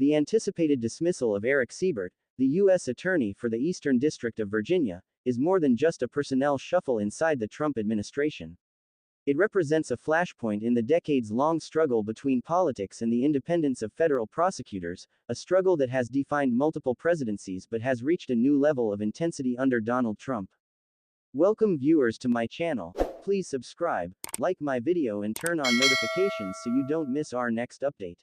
The anticipated dismissal of Eric Siebert, the U.S. Attorney for the Eastern District of Virginia, is more than just a personnel shuffle inside the Trump administration. It represents a flashpoint in the decades-long struggle between politics and the independence of federal prosecutors, a struggle that has defined multiple presidencies but has reached a new level of intensity under Donald Trump. Welcome viewers to my channel. Please subscribe, like my video and turn on notifications so you don't miss our next update.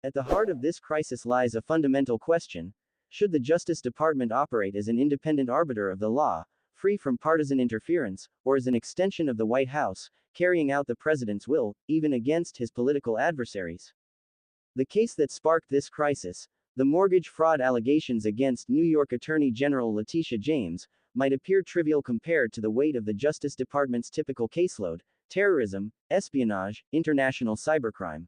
At the heart of this crisis lies a fundamental question: should the Justice Department operate as an independent arbiter of the law, free from partisan interference, or as an extension of the White House, carrying out the president's will, even against his political adversaries? The case that sparked this crisis, the mortgage fraud allegations against New York Attorney General Letitia James, might appear trivial compared to the weight of the Justice Department's typical caseload: terrorism, espionage, international cybercrime.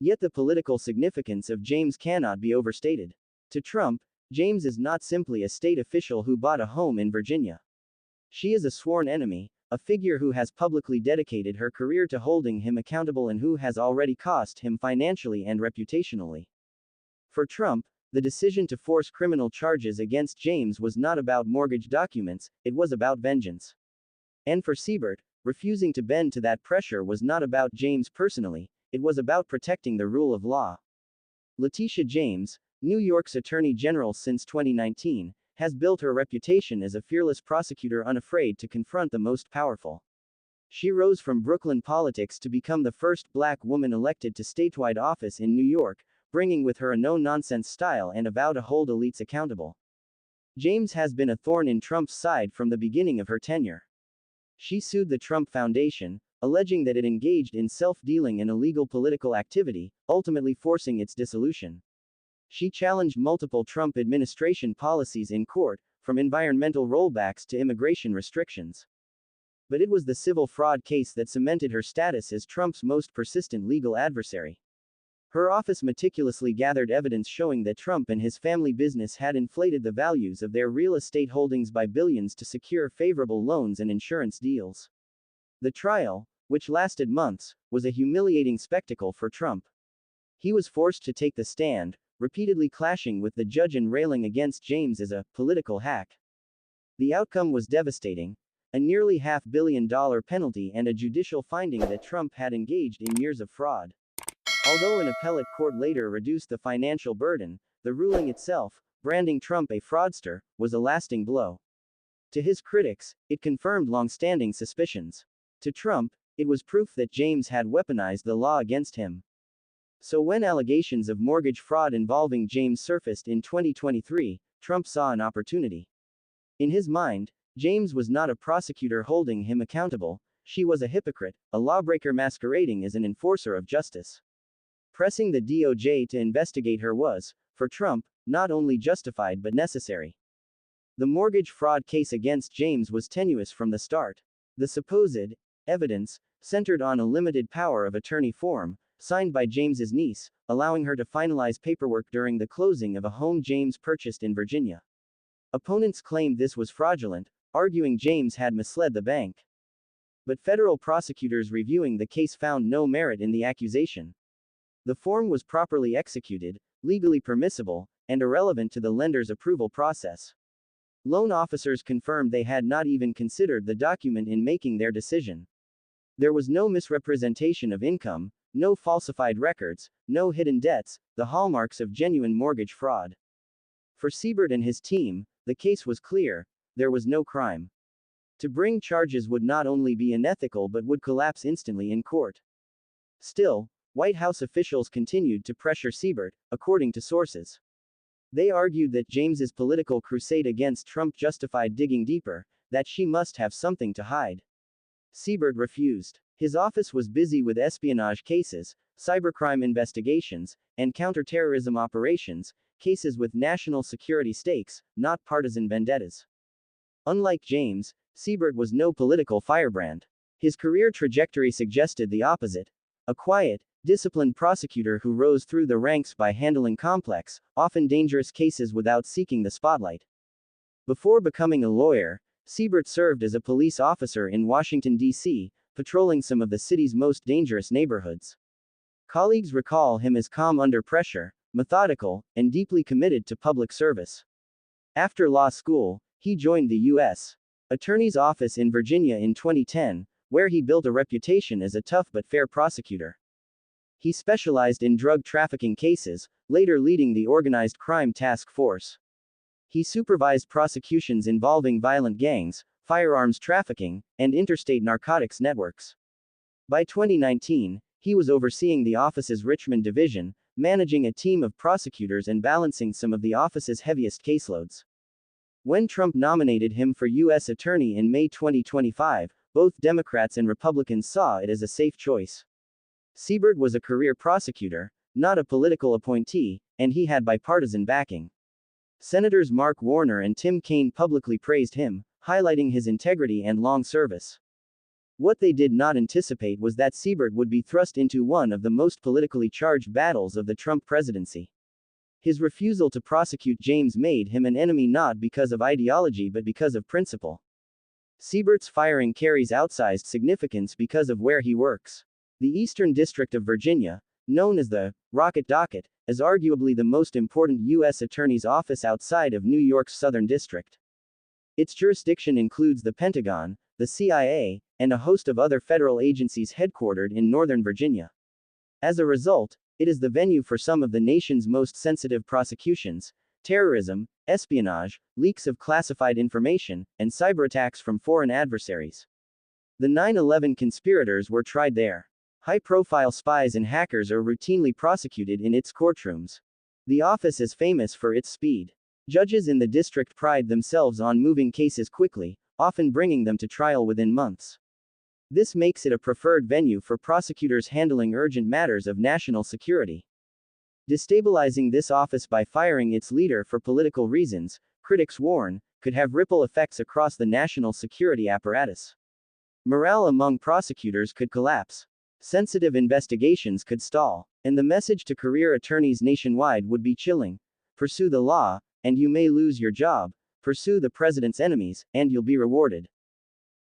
Yet the political significance of James cannot be overstated. To Trump, James is not simply a state official who bought a home in Virginia. She is a sworn enemy, a figure who has publicly dedicated her career to holding him accountable and who has already cost him financially and reputationally. For Trump, the decision to force criminal charges against James was not about mortgage documents, it was about vengeance. And for Siebert, refusing to bend to that pressure was not about James personally, it was about protecting the rule of law. Letitia James, New York's Attorney General since 2019, has built her reputation as a fearless prosecutor unafraid to confront the most powerful. She rose from Brooklyn politics to become the first black woman elected to statewide office in New York, bringing with her a no-nonsense style and a vow to hold elites accountable. James has been a thorn in Trump's side from the beginning of her tenure. She sued the Trump Foundation, alleging that it engaged in self-dealing and illegal political activity, ultimately forcing its dissolution. She challenged multiple Trump administration policies in court, from environmental rollbacks to immigration restrictions. But it was the civil fraud case that cemented her status as Trump's most persistent legal adversary. Her office meticulously gathered evidence showing that Trump and his family business had inflated the values of their real estate holdings by billions to secure favorable loans and insurance deals. The trial, which lasted months, was a humiliating spectacle for Trump. He was forced to take the stand, repeatedly clashing with the judge and railing against James as a political hack. The outcome was devastating: a nearly $500 million penalty and a judicial finding that Trump had engaged in years of fraud. Although an appellate court later reduced the financial burden, the ruling itself, branding Trump a fraudster, was a lasting blow. To his critics, it confirmed long-standing suspicions. To Trump, it was proof that James had weaponized the law against him. So when allegations of mortgage fraud involving James surfaced in 2023, Trump saw an opportunity. In his mind, James was not a prosecutor holding him accountable, she was a hypocrite, a lawbreaker masquerading as an enforcer of justice. Pressing the DOJ to investigate her was, for Trump, not only justified but necessary. The mortgage fraud case against James was tenuous from the start. The supposed evidence centered on a limited power of attorney form, signed by James's niece, allowing her to finalize paperwork during the closing of a home James purchased in Virginia. Opponents claimed this was fraudulent, arguing James had misled the bank. But federal prosecutors reviewing the case found no merit in the accusation. The form was properly executed, legally permissible, and irrelevant to the lender's approval process. Loan officers confirmed they had not even considered the document in making their decision. There was no misrepresentation of income, no falsified records, no hidden debts, the hallmarks of genuine mortgage fraud. For Siebert and his team, the case was clear: there was no crime. To bring charges would not only be unethical but would collapse instantly in court. Still, White House officials continued to pressure Siebert, according to sources. They argued that James's political crusade against Trump justified digging deeper, that she must have something to hide. Siebert refused. His office was busy with espionage cases, cybercrime investigations, and counterterrorism operations, cases with national security stakes, not partisan vendettas. Unlike James, Siebert was no political firebrand. His career trajectory suggested the opposite: a quiet, disciplined prosecutor who rose through the ranks by handling complex, often dangerous cases without seeking the spotlight. Before becoming a lawyer, Siebert served as a police officer in Washington, D.C., patrolling some of the city's most dangerous neighborhoods. Colleagues recall him as calm under pressure, methodical, and deeply committed to public service. After law school, he joined the U.S. Attorney's Office in Virginia in 2010, where he built a reputation as a tough but fair prosecutor. He specialized in drug trafficking cases, later leading the Organized Crime Task Force. He supervised prosecutions involving violent gangs, firearms trafficking, and interstate narcotics networks. By 2019, he was overseeing the office's Richmond division, managing a team of prosecutors and balancing some of the office's heaviest caseloads. When Trump nominated him for U.S. Attorney in May 2025, both Democrats and Republicans saw it as a safe choice. Siebert was a career prosecutor, not a political appointee, and he had bipartisan backing. Senators Mark Warner and Tim Kaine publicly praised him, highlighting his integrity and long service. What they did not anticipate was that Siebert would be thrust into one of the most politically charged battles of the Trump presidency. His refusal to prosecute James made him an enemy not because of ideology but because of principle. Siebert's firing carries outsized significance because of where he works. The Eastern District of Virginia, known as the Rocket Docket, is arguably the most important U.S. Attorney's office outside of New York's Southern District. Its jurisdiction includes the Pentagon, the CIA, and a host of other federal agencies headquartered in Northern Virginia. As a result, it is the venue for some of the nation's most sensitive prosecutions: terrorism, espionage, leaks of classified information, and cyberattacks from foreign adversaries. The 9/11 conspirators were tried there. High-profile spies and hackers are routinely prosecuted in its courtrooms. The office is famous for its speed. Judges in the district pride themselves on moving cases quickly, often bringing them to trial within months. This makes it a preferred venue for prosecutors handling urgent matters of national security. Destabilizing this office by firing its leader for political reasons, critics warn, could have ripple effects across the national security apparatus. Morale among prosecutors could collapse. Sensitive investigations could stall. And the message to career attorneys nationwide would be chilling: pursue the law, and you may lose your job; pursue the president's enemies, and you'll be rewarded.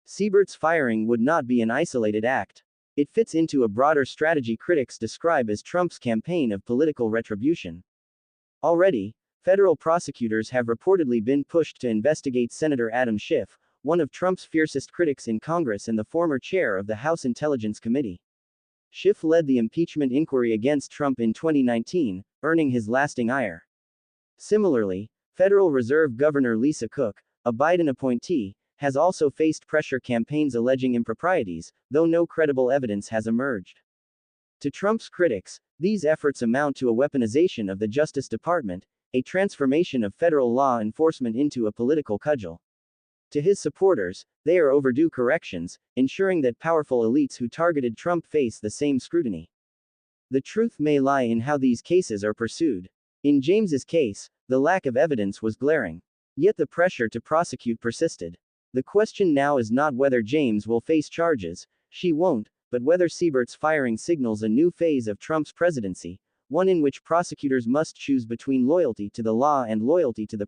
Siebert's firing would not be an isolated act. It fits into a broader strategy critics describe as Trump's campaign of political retribution. Already, federal prosecutors have reportedly been pushed to investigate Senator Adam Schiff, one of Trump's fiercest critics in Congress and the former chair of the House Intelligence Committee. Schiff led the impeachment inquiry against Trump in 2019, earning his lasting ire. Similarly, Federal Reserve Governor Lisa Cook, a Biden appointee, has also faced pressure campaigns alleging improprieties, though no credible evidence has emerged. To Trump's critics, these efforts amount to a weaponization of the Justice Department, a transformation of federal law enforcement into a political cudgel. To his supporters, they are overdue corrections, ensuring that powerful elites who targeted Trump face the same scrutiny. The truth may lie in how these cases are pursued. In James's case, the lack of evidence was glaring. Yet the pressure to prosecute persisted. The question now is not whether James will face charges; she won't, but whether Siebert's firing signals a new phase of Trump's presidency, one in which prosecutors must choose between loyalty to the law and loyalty to the